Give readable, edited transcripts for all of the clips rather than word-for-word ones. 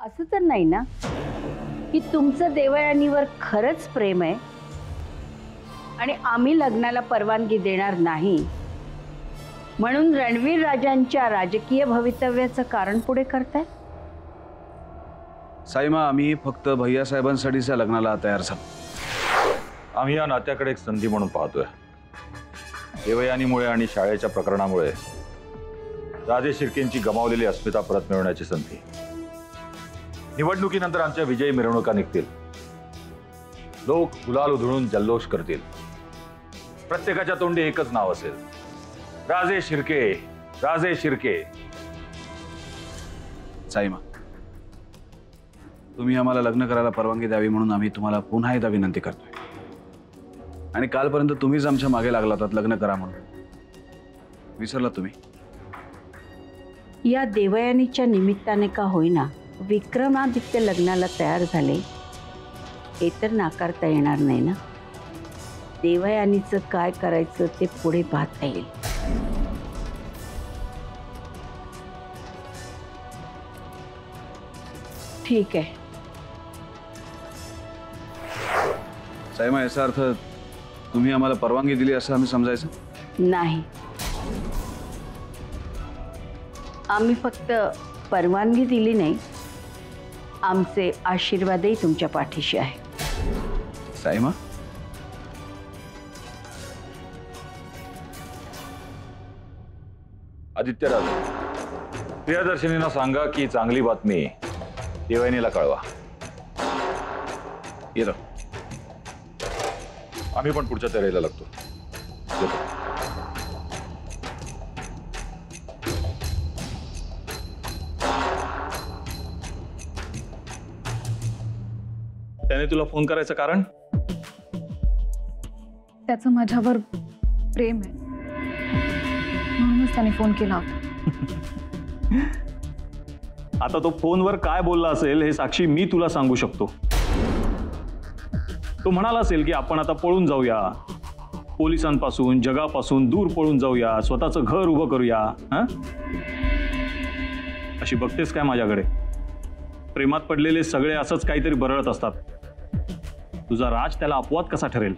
असं तर नाही ना की तुमचं देवयानीवर खरंच प्रेम आहे आणि आम्ही लग्नाला परवानगी देणार नाही म्हणून रणवीर राजांच्या राजकीय भवितव्याचं कारण पुढे करताय? साईमा, आम्ही फक्त भैया साहेबांसाठीच्या लग्नाला तयार झालो. आम्ही या नात्याकडे एक संधी म्हणून पाहतोय. देवयानीमुळे आणि शाळेच्या प्रकरणामुळे राजे शिर्केंची गमावलेली अस्मिता परत मिळवण्याची संधी. निवडणुकीनंतर आमच्या विजयी मिरवणुका निघतील. लोक गुलाल उधळून जल्लोष करतील. प्रत्येकाच्या तोंडी एकच नाव असेल, राजे शिर्के, राजे शिर्के. साईमा, तुम्ही आम्हाला लग्न करायला परवानगी द्यावी म्हणून आम्ही तुम्हाला पुन्हा एकदा विनंती करतोय. आणि कालपर्यंत तुम्हीच आमच्या मागे लागला होतात लग्न करा म्हणून. विसरला तुम्ही? या देवयानीच्या निमित्ताने का होईना विक्रमादित्य लग्नाला तयार झाले हे तर नाकारता येणार नाही ना. देवयानीचं काय करायचं ते पुढे पाहता येईल. ठीक आहे. साईमा, याचा अर्थ तुम्ही आम्हाला परवानगी दिली असं आम्ही समजायचं? नाही, आम्ही फक्त परवानगी दिली नाही, आमचे आशीर्वादही तुमच्या पाठीशी आहे. साईमा, आदित्यराज, प्रियदर्शनींना सांगा की चांगली बातमी देवयानीला कळवा. येतो. आम्ही पण पुढच्या तयारीला लागतो. येतो. त्याने तुला फोन करायचं कारण? त्याचं माझ्यावर प्रेम आहे म्हणूनच त्याने फोन केला होता. आता तो फोनवर काय बोलला असेल हे साक्षी मी तुला सांगू शकतो. तो म्हणाला असेल की आपण आता पळून जाऊया, पोलिसांपासून जगापासून दूर पळून जाऊया, स्वतःचं घर उभं करूया. अशी बघतेस काय माझ्याकडे? प्रेमात पडलेले सगळे असंच काहीतरी बरळत असतात. तुझा राज त्याला अपवाद कसा ठरेल?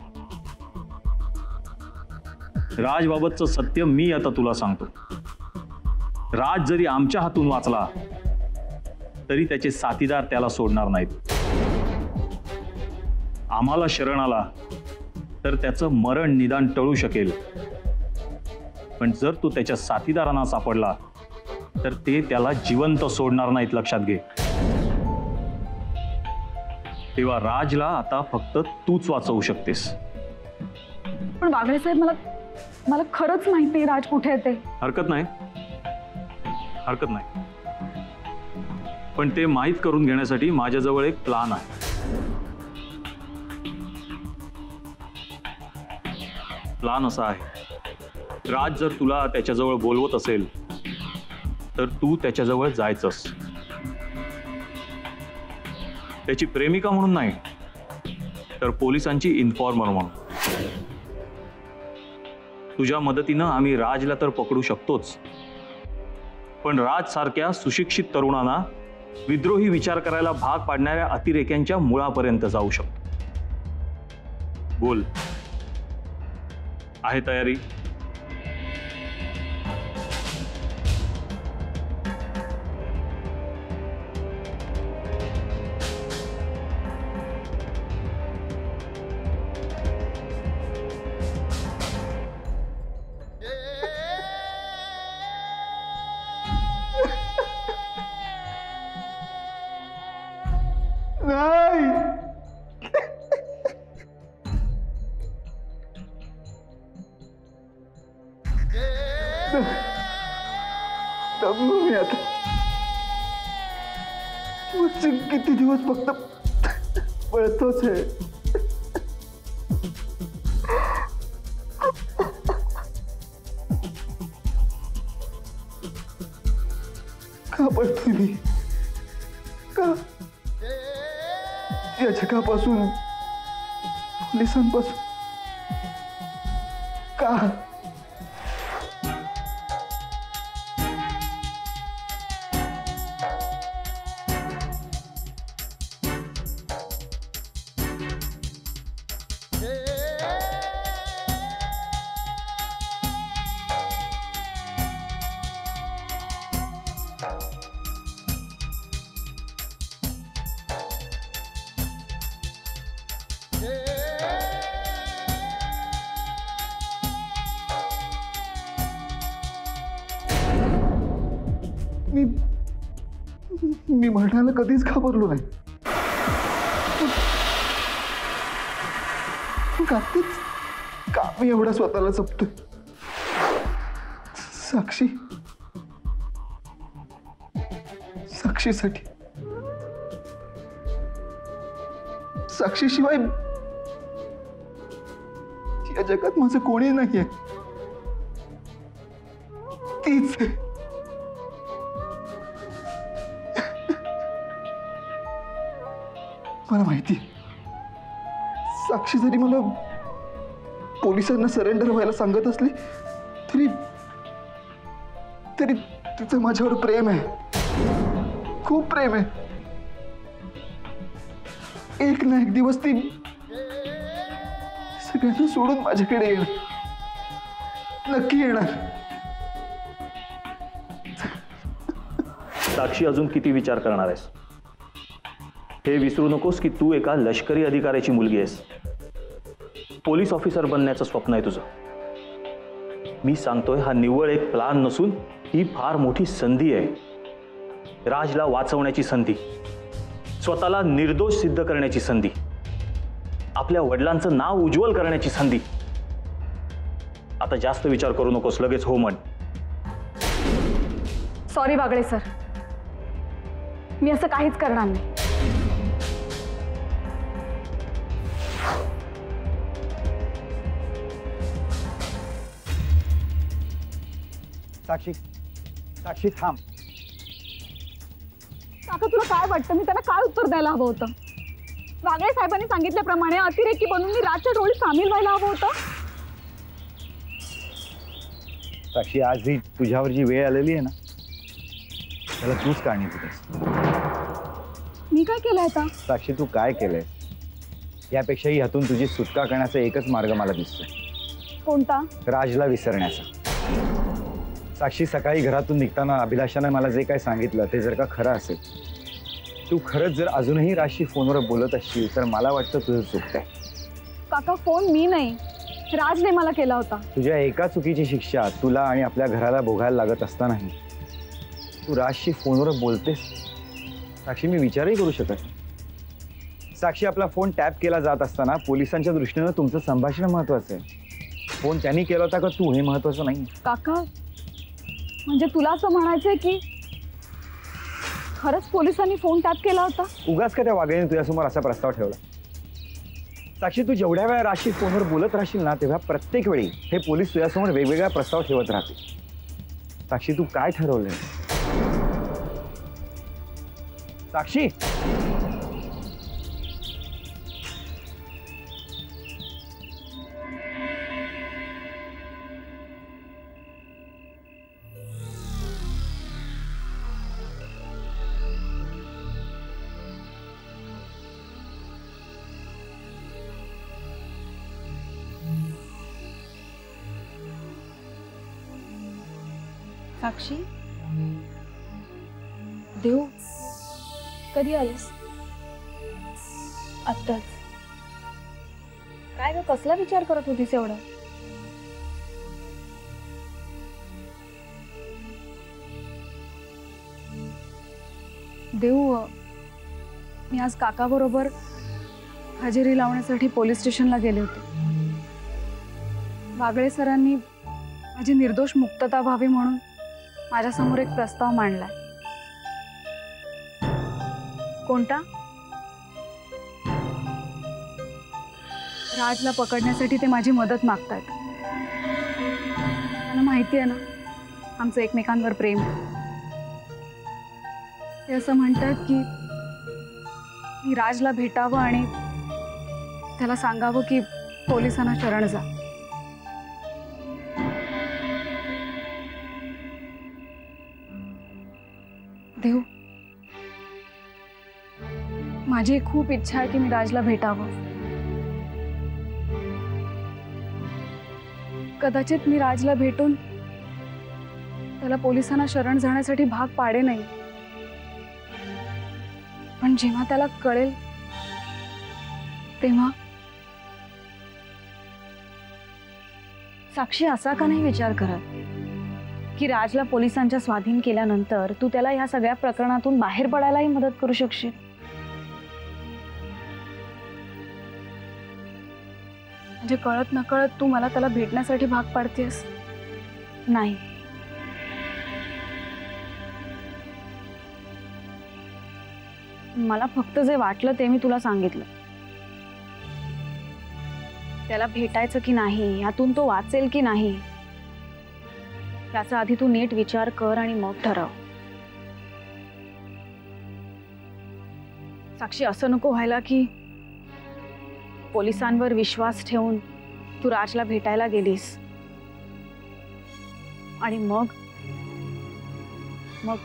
राजबाबतचं सत्य मी आता तुला सांगतो. राज जरी आमच्या हातून वाचला तरी त्याचे साथीदार त्याला सोडणार नाहीत. आम्हाला शरण आला तर त्याचं मरण निदान टळू शकेल, पण जर तो त्याच्या साथीदारांना सापडला तर ते त्याला जिवंत सोडणार नाहीत, लक्षात घे. तेव्हा राजला आता फक्त तूच वाचवू शकतेस. पण वागळे साहेब, मला खरंच माहिती राज कुठे आहे ते. हरकत नाही, हरकत नाही, पण ते माहीत करून घेण्यासाठी माझ्याजवळ एक प्लान आहे. प्लान असा आहे, राज जर तुला त्याच्याजवळ बोलवत असेल तर तू त्याच्याजवळ जायचंस. त्याची प्रेमिका म्हणून नाही, तर पोलिसांची इन्फॉर्मर म्हणून. तुझ्या मदतीनं आम्ही राजला तर पकडू शकतोच, पण राज सारख्या सुशिक्षित तरुणांना विद्रोही विचार करायला भाग पाडणाऱ्या अतिरेक्यांच्या मुळापर्यंत जाऊ शकतो. बोल, आहे तयारी? दमलो मी आता. किती दिवस फक्त पळतोच आहे. का पळतोय मी? का या जगापासून, पोलिसांपासून? का? मी मरण्याला कधीच घाबरलो नाही. का मी एवढा स्वतःला जपतोय? साक्षी, साक्षीसाठी, साक्षीशिवाय या जगात माझं कोणी नाहीये. तीच आहे. मला माहिती, साक्षी जरी मला पोलिसांना सरेंडर व्हायला सांगत असली तरी तरी तिचं माझ्यावर प्रेम आहे, खूप प्रेम आहे. एक ना एक दिवस ती सगळ्यांना सोडून माझ्याकडे येणार, नक्की येणार. साक्षी, अजून किती विचार करणार आहेस? हे विसरू नकोस की तू एका लष्करी अधिकाऱ्याची मुलगी आहेस. पोलीस ऑफिसर बनण्याचं स्वप्न आहे तुझं. मी सांगतोय, हा निव्वळ एक प्लान नसून ही फार मोठी संधी आहे. राजला वाचवण्याची संधी, स्वतःला निर्दोष सिद्ध करण्याची संधी, आपल्या वडिलांचं नाव उज्ज्वल करण्याची संधी. आता जास्त विचार करू नकोस, लगेच हो म्हण. सॉरी वागळे सर, मी असं काहीच करणार नाही. साक्षी, साक्षी थांब. काका, तुला काय वाटतं मी त्यांना काय उत्तर द्यायला हवं होतं? वागळे साहेबांनी सांगितल्याप्रमाणे अतिरेकी बनून मी राजच्या टोळीत सामील व्हायला हवं होतं. साक्षी, आज ही तुझ्यावर जी वेळ आलेली आहे ना, त्याला तूच कारणीभूत आहेस. मी काय केलं आता? साक्षी, तू काय केलंय यापेक्षाही ह्यातून तुझी सुटका करण्याचा एकच मार्ग मला दिसतोय. कोणता? राजला विसरण्याचा. साक्षी, सकाळी घरातून निघताना अभिलाषाने मला जे काय सांगितलं ते जर का खरं असेल, तू खरंच जर अजूनही राजशी फोनवर बोलत असशील तर मला वाटतं तुझं चुकतंय. काका, फोन मी नाही, राजने मला केला होता. तुझ्या एका चुकीची शिक्षा तुला आणि आपल्या घराला भोगायला लागत असतानाही तू राजशी फोनवर बोलतेस. साक्षी, मी विचारही करू शकत नाही. साक्षी, आपला फोन टॅप केला जात असताना पोलिसांच्या दृष्टीनं तुमचं संभाषण महत्वाचं आहे. फोन त्यांनी केला होता का तू, हे महत्वाचं नाही. काका, म्हणजे तुला असं म्हणायचंय की खरंच पोलिसांनी फोन टॅप केला होता? उगाच का त्या वागळेने तुझ्यासमोर असा प्रस्ताव ठेवला? साक्षी, तू जेवढ्या वेळा राजशी फोनवर बोलत राहशील ना, तेव्हा प्रत्येक वेळी हे पोलीस तुझ्यासमोर वेगवेगळा प्रस्ताव ठेवत राहतील. साक्षी, तू काय ठरवलंय? साक्षी, साक्षी, देव, कधी आलीस? आत्ताच. काय ग, कसला विचार करत होतीस एवढं? देव, मी आज काकाबरोबर हजेरी लावण्यासाठी पोलीस स्टेशनला गेले होते. वागळे सरांनी माझी निर्दोष मुक्तता व्हावी म्हणून माझ्यासमोर एक प्रस्ताव मांडलाय. कोणता? राजला पकडण्यासाठी ते माझी मदत मागतायत. मला माहिती आहे ना, आमचं एकमेकांवर प्रेम आहे. ते असं म्हणतात की मी राजला भेटावं आणि त्याला सांगावं की पोलिसांना शरण जा. देव, माझी खूप इच्छा आहे की मी राजला भेटावं. कदाचित मी राजला भेटून त्याला पोलिसांना शरण जाण्यासाठी भाग पाडे नाही, पण जेव्हा त्याला कळेल तेव्हा. साक्षी, असा का नाही विचार करत की राजला पोलिसांच्या स्वाधीन केल्यानंतर तू त्याला ह्या सगळ्या प्रकरणातून बाहेर पडायलाही मदत करू शकशील. म्हणजे कळत नकळत तू मला त्याला भेटण्यासाठी भाग पाडतेस. नाही, मला फक्त जे वाटलं ते मी तुला सांगितलं. त्याला भेटायचं की नाही, यातून तो वाचेल की नाही, त्याचा आधी तू नीट विचार कर आणि मग ठरव. साक्षी, असं नको व्हायला की पोलिसांवर विश्वास ठेवून तू राजला भेटायला गेलीस आणि मग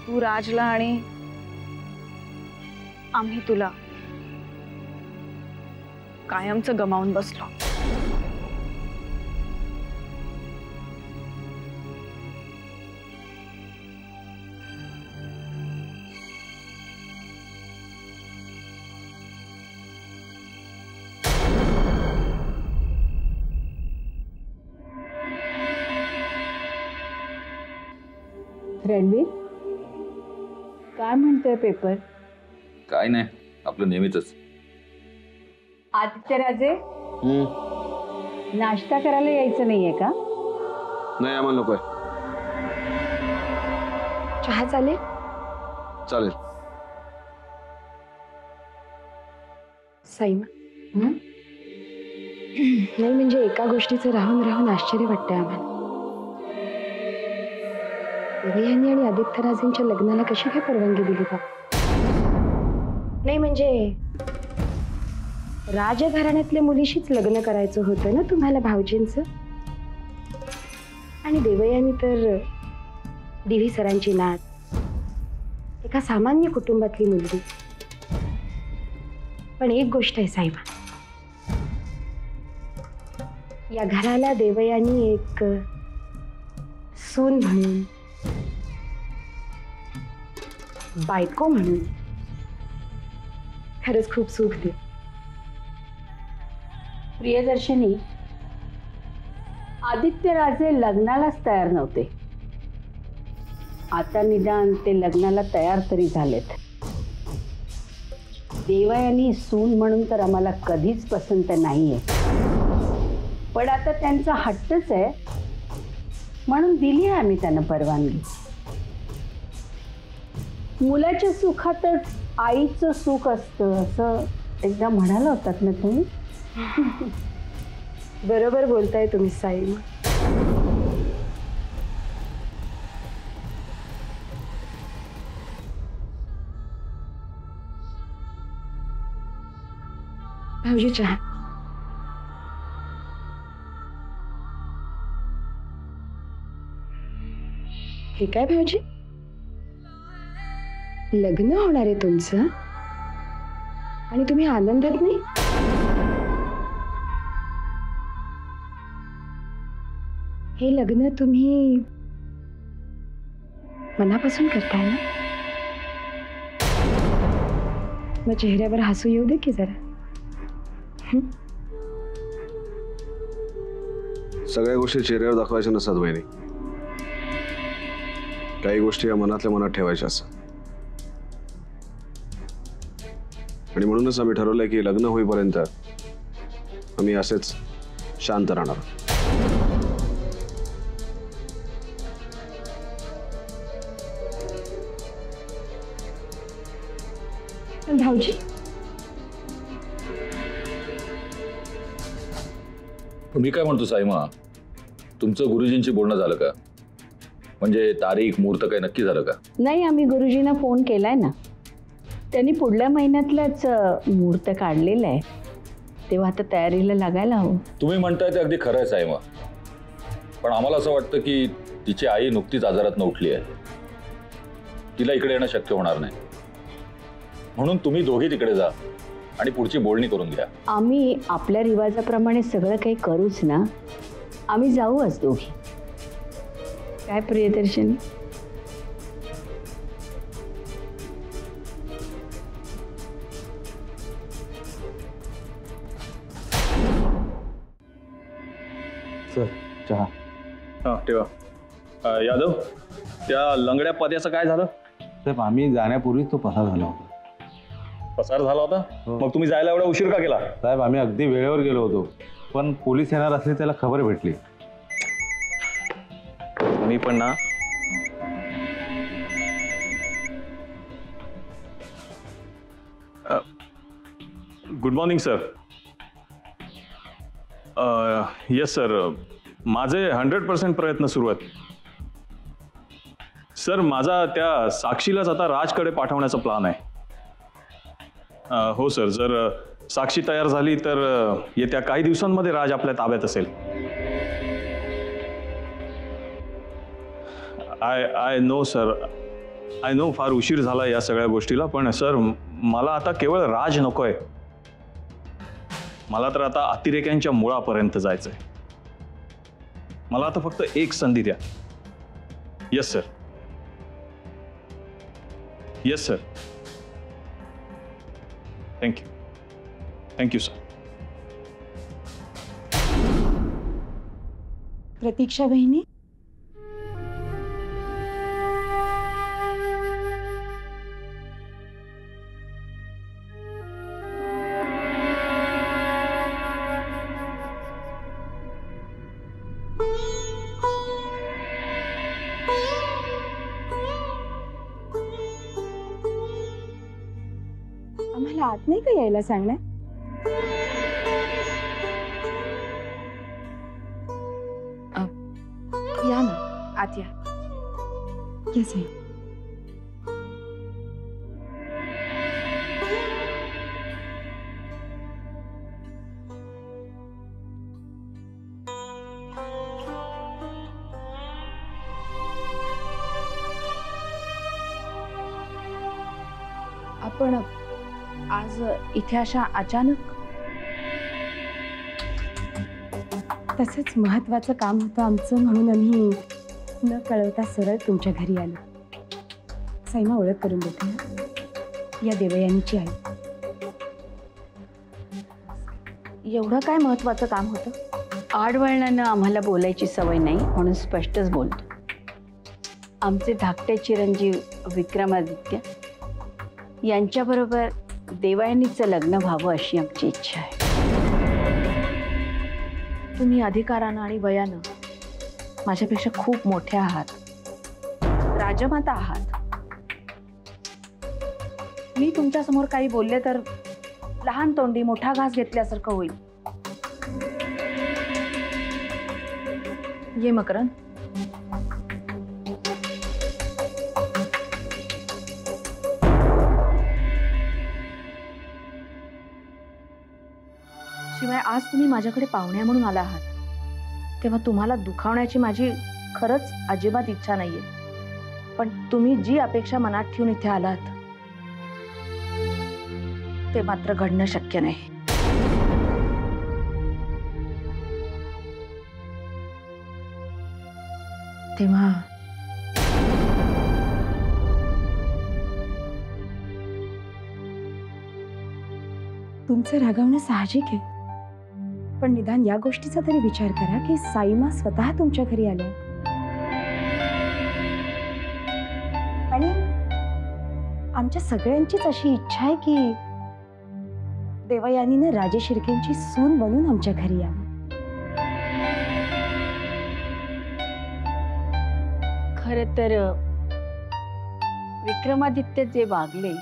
तू राजला आणि आम्ही तुला कायमचं गमावून बसलो. रणवीर, काय म्हणतोय पेपर? काय नाही, आपलं नेहमीच. आदित्यराजे, नाश्ता करायला यायचं नाहीये का? नाही, आम्हाला नकोय. चहा चालेल? चालेल. साईमा, नाही म्हणजे एका गोष्टीचं राहून राहून आश्चर्य वाटतंय आम्हाला. यांनी आणि आदित्यराजेंच्या लग्नाला कशी काय परवानगी दिली बा? नाही म्हणजे राजघराण्यातल्या मुलीशीच लग्न करायचं होतं ना तुम्हाला भाऊजींचं? आणि देवयानी तर दिवी सरांची नात, एका सामान्य कुटुंबातली मुलगी. पण एक गोष्ट आहे साईबा, या घराला देवयानी एक सून म्हणून, बायको म्हणून खरंच खूप सुख दे. प्रियदर्शनी, आदित्यराजे लग्नालाच तयार नव्हते. आता निदान ते लग्नाला तयार तरी झालेत. देवयानी सून म्हणून तर आम्हाला कधीच पसंत नाहीये, पण आता त्यांचा हट्टच आहे म्हणून दिली आहे आम्ही त्यांना परवानगी. मुलाच्या सुखातच आईचं सुख असतं असं एकदा म्हणाला होतात ना तुम्ही? बरोबर बोलताय तुम्ही साईमा. भाऊजी चहा. हे काय भाऊजी, लग्न होणार आहे तुमचं आणि तुम्ही आनंदात नाही? हे लग्न तुम्ही मनापासून करताय ना? मग चेहऱ्यावर हसू येऊ दे की जरा. सगळ्या गोष्टी चेहऱ्यावर दाखवायच्या नसतात बहिणी. काही गोष्टी या मनातल्या मनात ठेवायच्या असतात. आणि म्हणूनच आम्ही ठरवलंय की लग्न होईपर्यंत आम्ही असेच शांत राहणार. भाऊजी, मी काय म्हणतो साईमा, तुमचं गुरुजींची बोलणं झालं का? म्हणजे तारीख मुहूर्त काही नक्की झालं का? नाही, आम्ही गुरुजींना फोन केलाय ना. त्यांनी पुढल्या महिन्यातलंच मुहूर्त काढलेलं आहे, तेव्हा आता तयारीला लागायला हवं. तुम्ही म्हणताय ते अगदी खरं आहे साईमा, पण आम्हाला असं वाटतं की तिची आई नुकतीच आजारातनं उठली आहे. तिला इकडे येणं शक्य होणार नाही. म्हणून तुम्ही दोघी तिकडे जा आणि पुढची बोलणी करून घ्या. आम्ही आपल्या रिवाजाप्रमाणे सगळं काही करूच ना. आम्ही जाऊच दोघी. काय प्रियदर्शनी? सर चहा. हां ठेवा. यादव, त्या लंगड्या पद्याचं काय झालं? साहेब आम्ही जाण्यापूर्वीच तो पसार झाला होता. पसार झाला होता? मग तुम्ही जायला एवढा उशीर का केला? साहेब आम्ही अगदी वेळेवर गेलो होतो, पण पोलीस येणार असले त्याला खबर भेटली. मी पण ना good morning sir. Yes sir, माझे 100% प्रयत्न सुरू आहेत सर. माझा त्या साक्षीलाच आता राजकडे पाठवण्याचा प्लान आहे. हो सर, जर साक्षी तयार झाली तर येत्या काही दिवसांमध्ये राज आपल्या ताब्यात असेल. I know sir, I know far उशीर झाला या सगळ्या गोष्टीला, पण सर मला आता केवळ राज नकोय. मला तर आता अतिरेक्यांच्या मुळापर्यंत जायचंय. मला आता फक्त एक संधी द्या. Yes sir, yes sir. Thank you, thank you sir. Pratiksha बहिणी, आम्हाला आत नाही का यायला सांगणार? या ना, आत या. येस आहे. आपण आज इथे अशा अचानक? तसंच महत्वाचं काम होतं आमचं, म्हणून आम्ही न कळवता सरळ तुमच्या घरी आलो. सैमा ओळख करून देते ना, या देवयानीची आई. एवढं काय महत्वाचं काम होतं? आडवळणानं आम्हाला बोलायची सवय नाही, म्हणून स्पष्टच बोलतो. आमचे धाकटे चिरंजीव विक्रमादित्य यांच्याबरोबर देवयानीचं लग्न व्हावं अशी आमची इच्छा आहे. तुम्ही अधिकारानं आणि वयानं माझ्यापेक्षा खूप मोठ्या आहात, राजमाता आहात. मी तुमच्या समोर काही बोलले तर लहान तोंडी मोठा घास घेतल्यासारखं होईल. ये मकरंद. शिवाय आज तुम्ही माझ्याकडे पाहुण्या म्हणून आला आहात, तेव्हा तुम्हाला दुखावण्याची माझी खरंच अजिबात इच्छा नाहीये. पण तुम्ही जी अपेक्षा मनात ठेवून इथे आलात ते मात्र घडणं शक्य नाही. तेव्हा तुमचं रागावणं साहजिक आहे, पण निदान या गोष्टीचा तरी विचार करा की साईमा स्वतः तुमच्या घरी आल्या आणि आमच्या सगळ्यांचीच अशी इच्छा आहे की देवयानीनं राजे शिर्केंची सून बनून आमच्या घरी यावं. खरं तर विक्रमादित्य जे वागले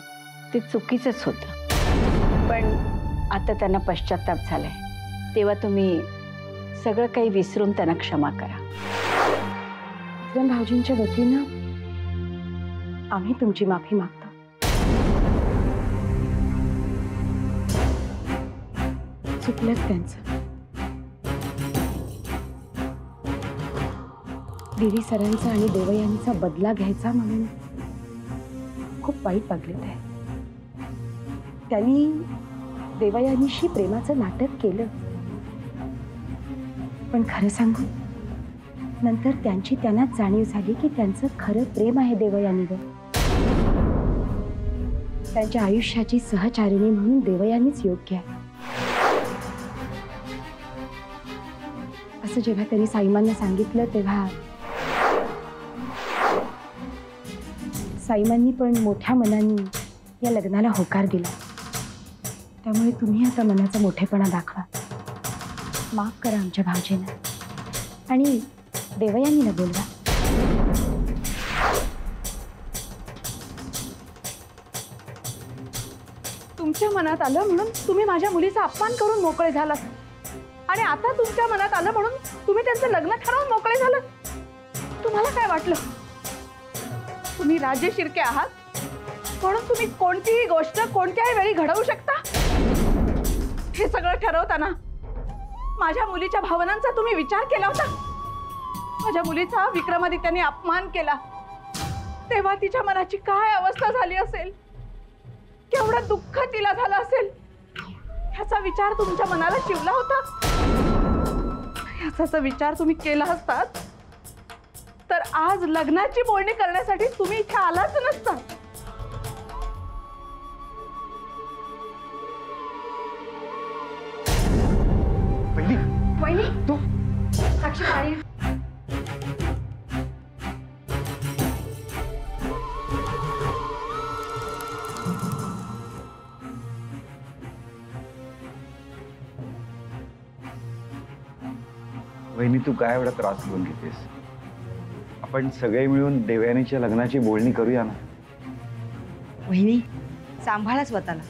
ते चुकीचंच होतं, पण आता त्यांना पश्चाताप झालाय. तेव्हा तुम्ही सगळं काही विसरून त्यांना क्षमा करा. विक्रम भाऊजींच्या वतीनं आम्ही तुमची माफी मागतो. चुकलंच त्यांचं. देवी सरांचा आणि देवयानीचा बदला घ्यायचा म्हणून खूप वाईट वागले ते. त्यांनी देवयानीशी प्रेमाचं नाटक केलं, पण खरं सांगू नंतर त्यांची त्यांनाच जाणीव झाली की त्यांचं खरं प्रेम आहे देवयानीवर. त्यांच्या आयुष्याची सहचारिणी म्हणून देवयानीच योग्य आहे. असं जेव्हा त्यांनी साईमांना सांगितलं तेव्हा साईमांनी पण मोठ्या मनाने या लग्नाला होकार दिला. त्यामुळे तुम्ही आता मनाचा मोठेपणा दाखवा. माफ करा आमच्या भावजेला आणि देवयानीला बोलवा. तुमच्या मनात आलं म्हणून तुम्ही माझ्या मुलीचा अपमान करून मोकळे झालात आणि आता तुमच्या मनात आलं म्हणून तुम्ही त्यांचं लग्न ठरवून मोकळे झालात. तुम्हाला काय वाटलं? तुम्ही राजे शिर्के आहात म्हणून तुम्ही कोणतीही गोष्ट कोणत्याही वेळी घडवू शकता. हे सगळं ठरवताना माझ्या मुलीच्या भावनांचा तुम्ही विचार केला होता? माझ्या मुलीचा विक्रमादित्याने अपमान केला तेव्हा तिच्या मनाची काय अवस्था झाली असेल, केवढं दुःख तिला झालं असेल, ह्याचा विचार तुमच्या मनाला शिवला होता? ह्याचा विचार तुम्ही केला असतात तर आज लग्नाची बोलणी करण्यासाठी तुम्ही इथे आलाच नसता. वहिनी तू साक्षी पाणी. वहिनी तू काय एवढा त्रास घेऊन घेतेस? आपण सगळे मिळून देवयानीच्या लग्नाची बोलणी करूया ना. वहिनी सांभाळा स्वतःला.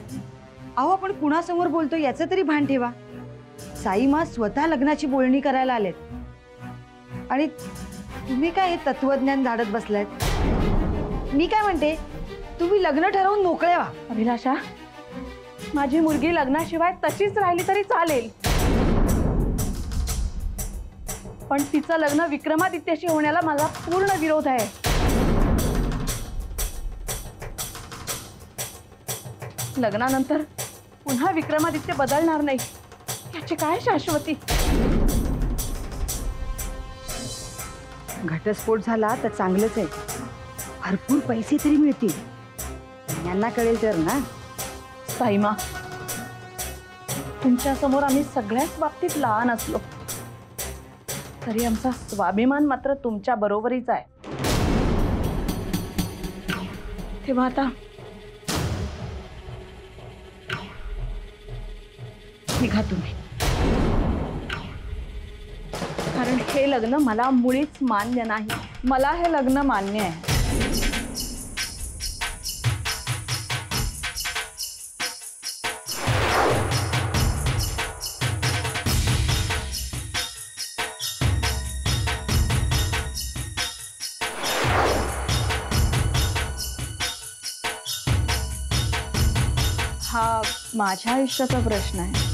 अहो आपण कुणासमोर बोलतो याचं तरी भान ठेवा. साईमा स्वतः लग्नाची बोलणी करायला आलेत आणि तुम्ही काय हे तत्वज्ञान झाडत बसलायत. मी काय म्हणते, तुम्ही लग्न ठरवून मोकळे व्हा. अभिलाषा, माझी मुलगी लग्नाशिवाय तशीच राहिली तरी चालेल, पण तिचं लग्न विक्रमादित्याशी होण्याला माझा पूर्ण विरोध आहे. लग्नानंतर पुन्हा विक्रमादित्य बदलणार नाही याची काय शाश्वती? घटस्फोट झाला तर चांगलंच आहे. भरपूर पैसे तरी मिळतील. यांना कळेल तर ना. साईमा, तुमच्या समोर आम्ही सगळ्याच बाबतीत लहान असलो तरी आमचा स्वाभिमान मात्र तुमच्या बरोबरीच आहे. तेव्हा आता निघा तुम्ही, कारण हे लग्न मला मुळीच मान्य नाही. मला हे लग्न मान्य आहे. हा माझ्या आयुष्याचा प्रश्न आहे.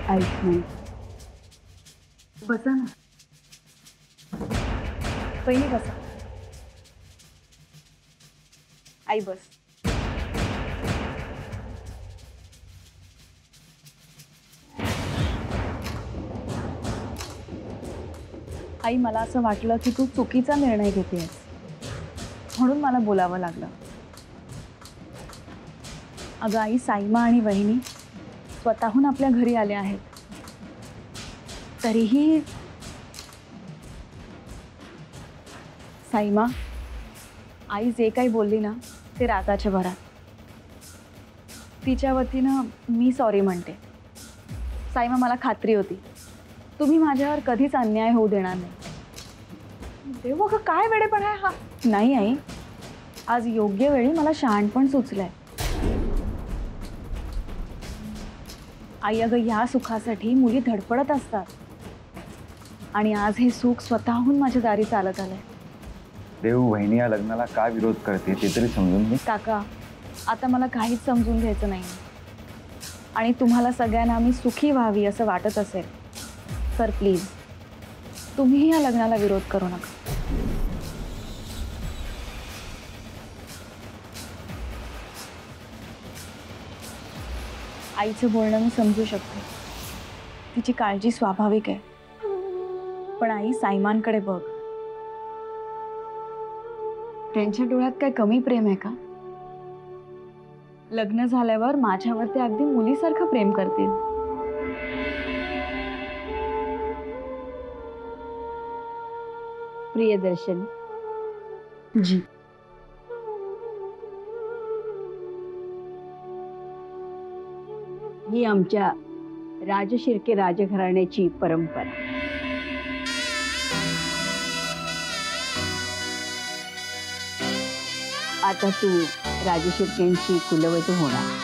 ऐक नाही, बसा ना. पहिली बसा. आई बस. आई, मला असं वाटलं की तू चुकीचा निर्णय घेतेस म्हणून मला बोलावं लागलं. अगं आई, साईमा आणि वहिनी स्वतःहून आपल्या घरी आल्या आहेत. तरीही साईमा, आई जे काही बोलली ना ते रागाच्या भरात. तिच्या वतीनं मी सॉरी म्हणते. साईमा, मला खात्री होती तुम्ही माझ्यावर कधीच अन्याय होऊ देणार नाही. देव, अगं काय वेडेपणा आहे हा. नाही आई, आज योग्य वेळी मला शहाणपण सुचलंय. आई, अगं या सुखासाठी मुली धडपडत असतात आणि आज हे सुख स्वतःहून माझ्या दारी चालत आलंय. देव, वहिनी या लग्नाला का विरोध करते ते तरी समजून घे. काका, आता मला काहीच समजून घ्यायचं नाही आणि तुम्हाला सगळ्यांना मी सुखी व्हावी असं वाटत असेल तर प्लीज तुम्हीही या लग्नाला विरोध करू नका. आईचं बोलणं मी समजू शकते. तिची काळजी स्वाभाविक आहे. पण आई, साईमांकडे बघ. त्यांच्या डोळ्यात काय कमी प्रेम आहे का? लग्न झाल्यावर माझ्यावर ते अगदी मुलीसारखं प्रेम करतील. प्रियदर्शन जी. ही आमच्या राजशिर्के राजघराण्याची परंपरा. आता तू राजशिर्केंची कुलवधू होणार.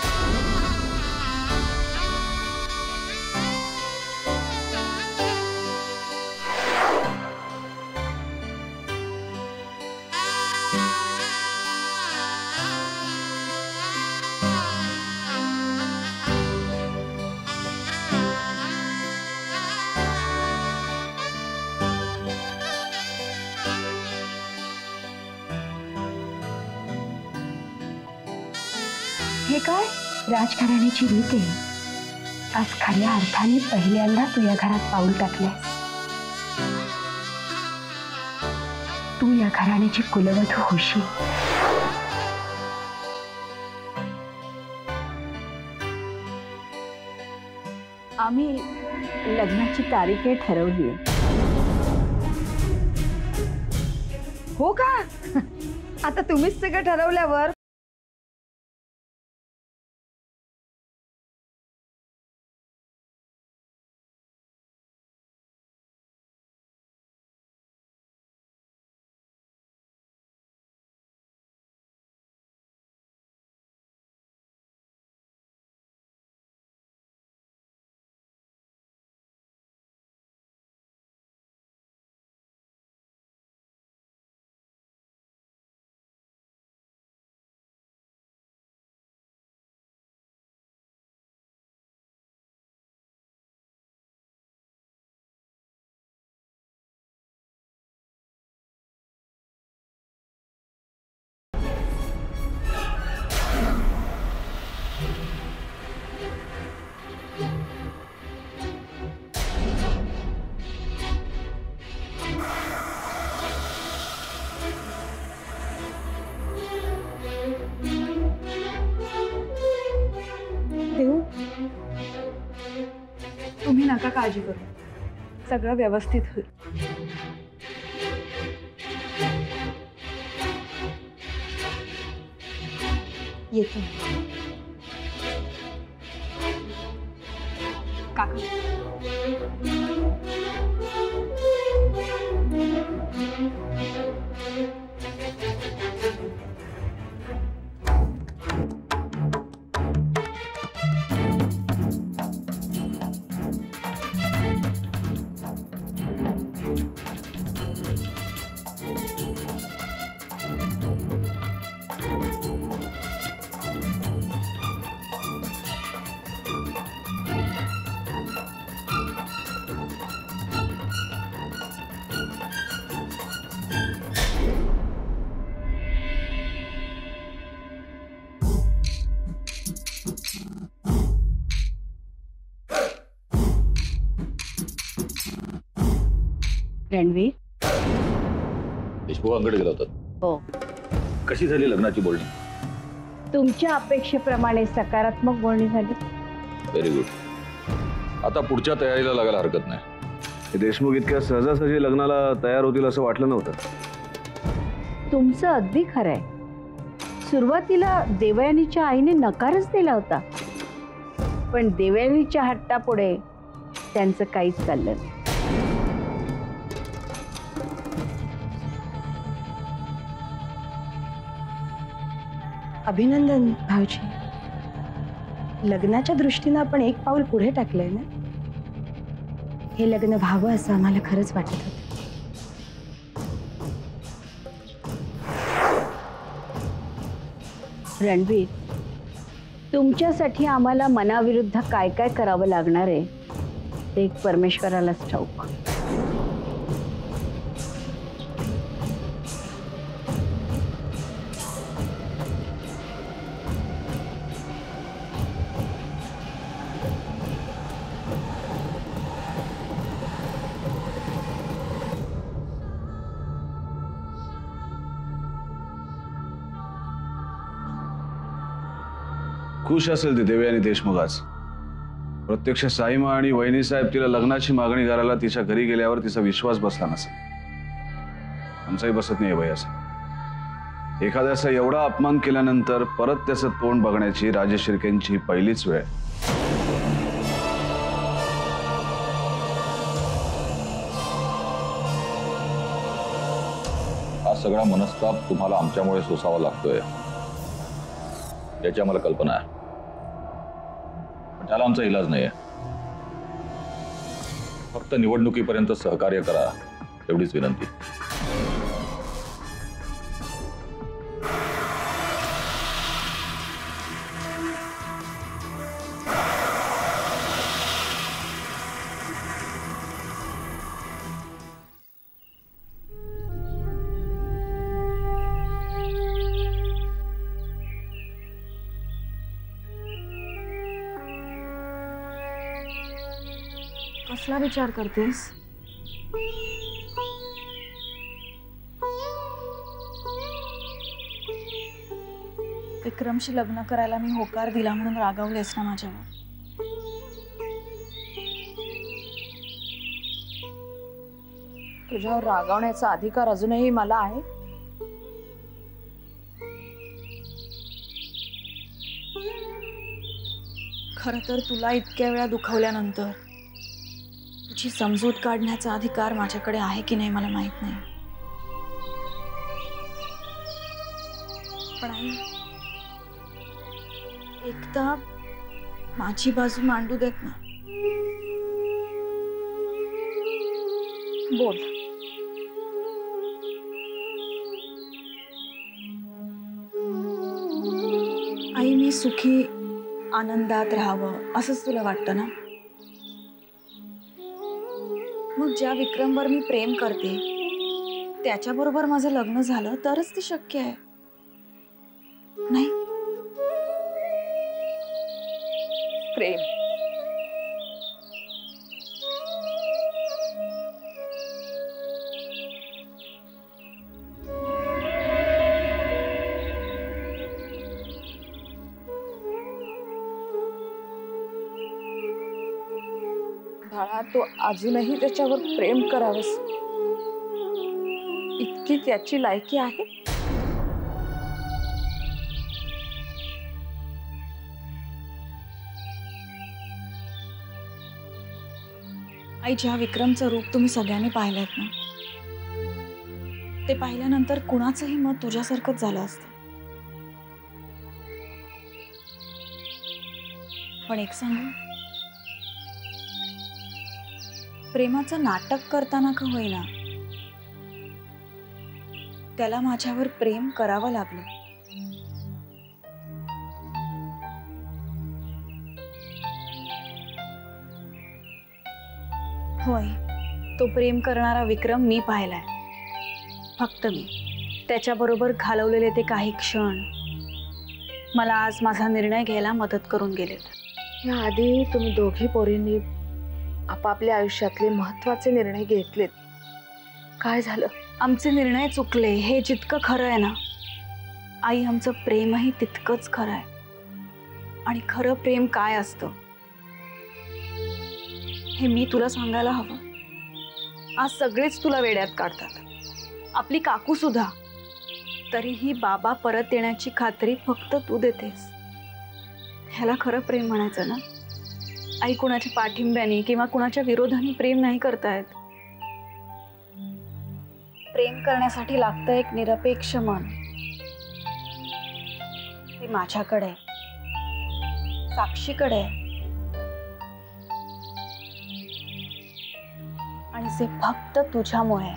हे काय राजघराण्याची रीत आहे. आज खऱ्या अर्थाने पहिल्यांदा तू या घरात पाऊल टाकलंयस. तू या घराण्याची कुलवधू होशील. आम्ही लग्नाची तारीख ठरवली आहे. हो का? आता तुम्हीच सगळं ठरवल्यावर देऊ, तुम्ही नका काळजी करू, सगळं व्यवस्थित होईल. येतो काका. रणवीर, देशमुखांकडे गेला होता. हो, कशी झाली लग्नाची बोलणी? तुमच्या अपेक्षेप्रमाणे सकारात्मक बोलणी झाली. Very good. आता पुढच्या तयारीला लागायला हरकत नाही. हे देशमुख इतक्या सहजासहजी लग्नाला तयार होतील असं वाटलं नव्हतं. तुमचं अगदी खरं आहे. सुरुवातीला देवयानीच्या आईने नकारच दिला होता, पण देवयानीच्या हट्टापुढे त्यांचं काहीच चाललं नाही. अभिनंदन भाऊजी. लग्नाच्या दृष्टीनं आपण एक पाऊल पुढे टाकलंय ना. हे लग्न व्हावं असं आम्हाला खरंच वाटत होतं. रणवीर, तुमच्यासाठी आम्हाला मनाविरुद्ध काय काय करावं लागणार आहे ते एक परमेश्वरालाच ठाऊक. खुश असेल ती देवयानी देशमुख आज. प्रत्यक्ष साईमा आणि वहिनी साहेब तिला लग्नाची मागणी करायला तिच्या घरी गेल्यावर तिचा विश्वास बसला नसेल. आमचाही बसत नाही बाई असं. एखाद्याचा एवढा अपमान केल्यानंतर परत त्याचं तोंड बघण्याची राजेश शिर्केंची पहिलीच वेळ. हा सगळा मनस्ताप तुम्हाला आमच्यामुळे सोसावा लागतोय याची आम्हाला कल्पना आहे, पण त्याला आमचा इलाज नाहीये. फक्त निवडणुकीपर्यंत सहकार्य करा एवढीच विनंती. कसला विचार करतेस? विक्रमशी लग्न करायला मी होकार दिला म्हणून रागावलेस ना माझ्यावर? तुझ्यावर रागावण्याचा अधिकार अजूनही मला आहे. खरं तर तुला इतक्या वेळा दुखावल्यानंतर तुझी समजूत काढण्याचा अधिकार माझ्याकडे आहे की नाही मला माहित नाही. पण आई, एकदा माझी बाजू मांडू देत ना. बोल. आई, मी सुखी आनंदात राहावं असंच तुला वाटतं ना? मग ज्या विक्रमवर मी प्रेम करते त्याच्याबरोबर माझं लग्न झालं तरच ते शक्य आहे, नाही? प्रेम बाळा, तो अजूनही त्याच्यावर प्रेम करावंस इतकी त्याची लायकी आहे? आई, ज्या विक्रमचं रूप तुम्ही सगळ्यांनी पाहिलंत ना, ते पाहिल्यानंतर कुणाचंही मत तुझ्यासारखंच झालं असतं. पण एक सांगू, प्रेमाचं नाटक करताना का होईना त्याला माझ्यावर प्रेम करावं लागलं. होय, तो प्रेम करणारा विक्रम मी पाहिलाय. फक्त मी. त्याच्याबरोबर घालवलेले ते काही क्षण मला आज माझा निर्णय घ्यायला मदत करून गेलेत. याआधी तुम्ही दोघी पोरींनी आपापल्या आयुष्यातले महत्त्वाचे निर्णय घेतलेत. काय झालं? आमचे निर्णय चुकले हे जितकं खरं आहे ना आई, आमचं प्रेमही तितकंच खरं आहे. आणि खरं प्रेम काय असतं हे मी तुला सांगायला हवं. आज सगळेच तुला वेड्यात काढतात, आपली काकू सुद्धा. तरीही बाबा परत येण्याची खात्री फक्त तू देतेस. ह्याला खरं प्रेम म्हणायचं ना आई? कुणाच्या पाठिंब्याने किंवा कुणाच्या विरोधाने प्रेम नाही करतायत. प्रेम करण्यासाठी लागतं एक निरपेक्ष मन. ते माझ्याकडे, साक्षीकडे, आणि जे फक्त तुझ्यामुळे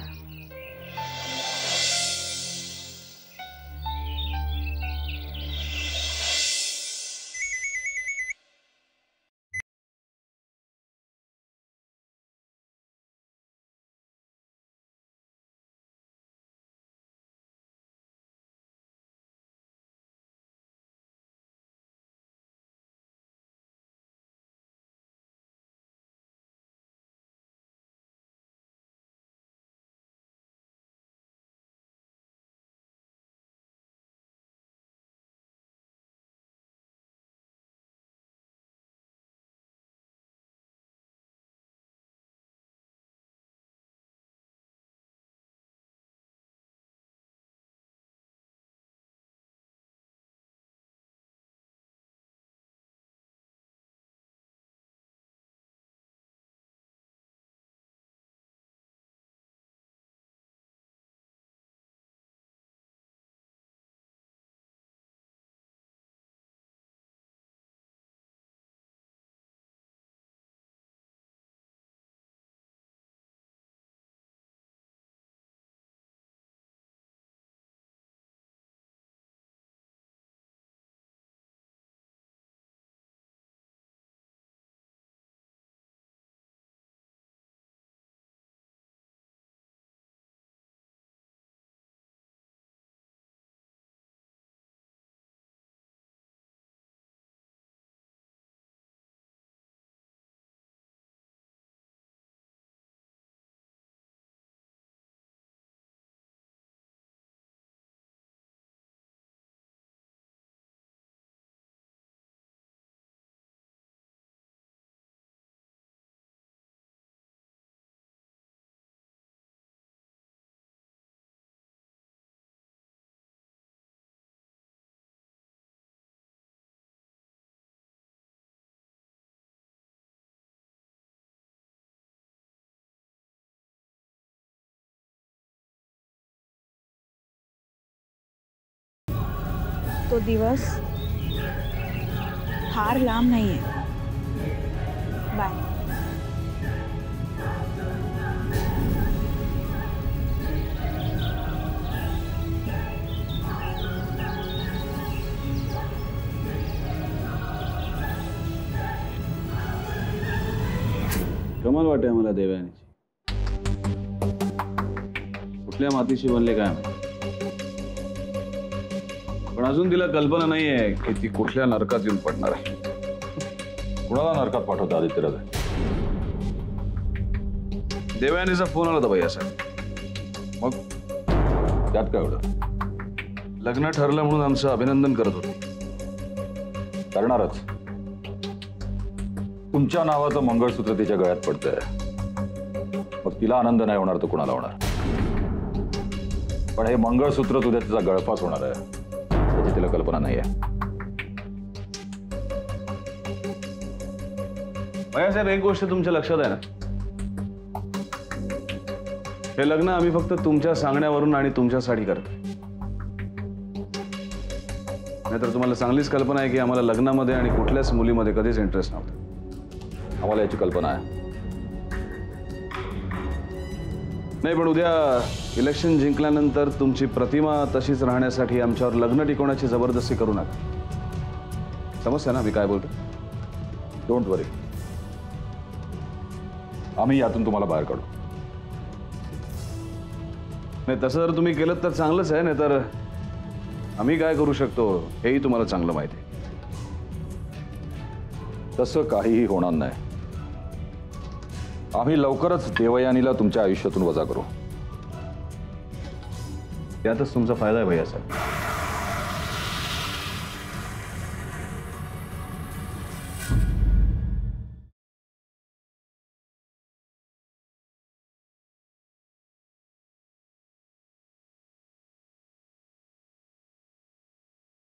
तो दिवस फार लांब नाहीये. बाय. कमाल वाटते मला देवयानीची. कुठल्या मातीशी बनले काय माहिती. पण अजून तिला कल्पना नाहीये की ती कुठल्या नरकात येऊन पडणार आहे. कुणाला नरकात पाठवता आदित्यराज? देवयानीचा फोन आला होता भैया साहेब. मग त्यात काय एवढं? लग्न ठरलं म्हणून आमचं अभिनंदन करत होते. करणारच. तुमच्या नावाचं मंगळसूत्र तिच्या गळ्यात पडतंय. मग तिला आनंद नाही होणार तर कुणाला होणार? पण हे मंगळसूत्र तुझ्या तिचा गळफास होणार आहे त्याची तिला कल्पना नाही आहे. भैया साहेब, एक गोष्ट तुमच्या लक्षात आहे ना, हे लग्न आम्ही फक्त तुमच्या सांगण्यावरून आणि तुमच्यासाठी करतो. नाहीतर तुम्हाला चांगलीच कल्पना आहे की आम्हाला लग्नामध्ये आणि कुठल्याच मुलीमध्ये कधीच इंटरेस्ट नव्हता. आम्हाला याची कल्पना आहे. नाही, पण उद्या इलेक्शन जिंकल्यानंतर तुमची प्रतिमा तशीच राहण्यासाठी आमच्यावर लग्न टिकवण्याची जबरदस्ती करू नका. समजतं ना मी काय बोलतो? डोंट वरी, आम्ही यातून तुम्हाला बाहेर काढू. नाही, तसं जर तुम्ही केलं तर चांगलंच आहे. नाही तर आम्ही काय करू शकतो हेही तुम्हाला चांगलं माहिती आहे. तसं काहीही होणार नाही. आम्ही लवकरच देवयानीला तुमच्या आयुष्यातून वजा करू. त्यातच तुमचा फायदा आहे भैया साहेब.